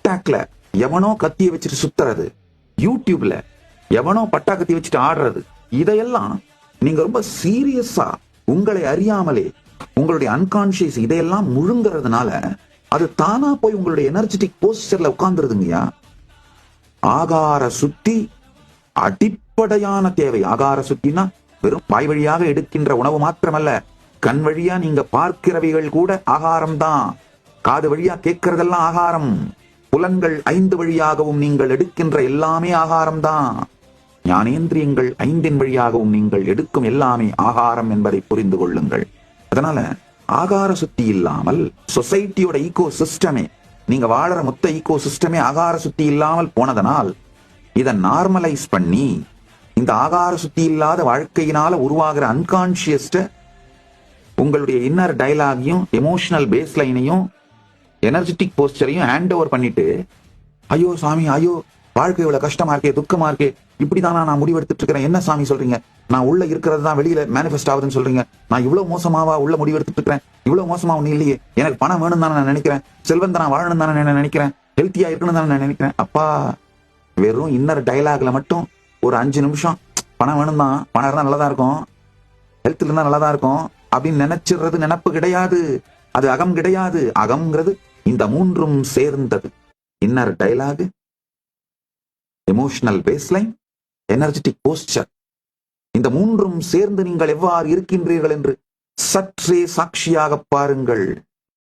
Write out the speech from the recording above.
டிக்டாக்ல எவனோ கத்திய வச்சுட்டு சுத்துறது, யூடியூப்ல எவனோ பட்டா கத்தி வச்சுட்டு ஆடுறது, இதையெல்லாம் நீங்க ரொம்ப சீரியஸா உங்களை அறியாமலே உங்களுடைய அன்கான்சியஸ் இதையெல்லாம் முழுங்குறதுனால அது தானா போய் உங்களுடைய எனர்ஜெட்டிக் போஸ்டர்ல உட்கார்ந்துருதுங்கய்யா. ஆகார சுத்தி அடிப்படையான தேவை. ஆகார சுத்தினா வெறும் வாய் வழியாக எடுக்கின்ற உணவு மாத்திரமல்ல, கண் வழியா நீங்க பார்க்கிறவைகள் கூட ஆகாரம் தான். காது வழியா கேட்கறதெல்லாம் ஆகாரம். புலன்கள் 5 வழியாகவும் நீங்கள் எடுக்கின்ற எல்லாமே ஆகாரம் தான். ஞானேந்திரியங்கள் 5 வழியாகவும் நீங்கள் எடுக்கும் எல்லாமே ஆகாரம் என்பதை புரிந்து கொள்ளுங்கள். அதனால ஆகார சுத்தி இல்லாமல் சொசைட்டியோட ஈகோ சிஸ்டமே, நீங்க வாழற மொத்த ஈகோ சிஸ்டமே ஆகார சுத்தி இல்லாமல் போனதனால் இதை நார்மலைஸ் பண்ணி இந்த ஆகார சுத்தி இல்லாத வாழ்க்கையினால உருவாகிற அன்கான்சியஸ்ட உங்களுடைய இன்னர் டயலாகையும் எமோஷனல் பேஸ் லைனையும் எனர்ஜெட்டிக் போஸ்டரையும் ஹேண்ட் ஓவர் பண்ணிட்டு, ஐயோ சாமி, ஐயோ வாழ்க்கை இவ்வளவு கஷ்டமா இருக்கே, துக்கமா இருக்கே, இப்படிதானா நான் முடிவெடுத்துட்டு இருக்கிறேன், என்ன சாமி சொல்றீங்க, நான் உள்ள இருக்கிறது தான் வெளியில மேனிஃபெஸ்ட் ஆகுதுன்னு சொல்றீங்க, நான் இவ்வளவு மோசமாவா உள்ள முடிவெடுத்துட்டு இருக்கிறேன், இவ்வளவு மோசமா ஒண்ணு இல்லையே, எனக்கு பணம் வேணும் தானே நான் நினைக்கிறேன், செல்வந்தனா வாழணும் தானே நான் நினைக்கிறேன், ஹெல்த்தியா இருக்கணும் தானே நான் நினைக்கிறேன். அப்பா, வெறும் இன்னர் டயலாக்ல மட்டும் ஒரு 5 நிமிஷம் பணம் வேணும் தான், பணம் இருந்தா நல்லதா இருக்கும், ஹெல்த் இருந்தா நல்லதா இருக்கும் அப்படின்னு நினைச்சிடுறது நினப்பு கிடையாது. அது அகம் கிடையாது. அகம்ங்கிறது இந்த 3ம் சேர்ந்தது. Inner dialogue, emotional baseline, energetic poster. இந்த 3ம் சேர்ந்து நீங்கள் எவ்வாறு இருக்கின்றீர்கள் என்று சற்றே சாட்சியாக பாருங்கள்.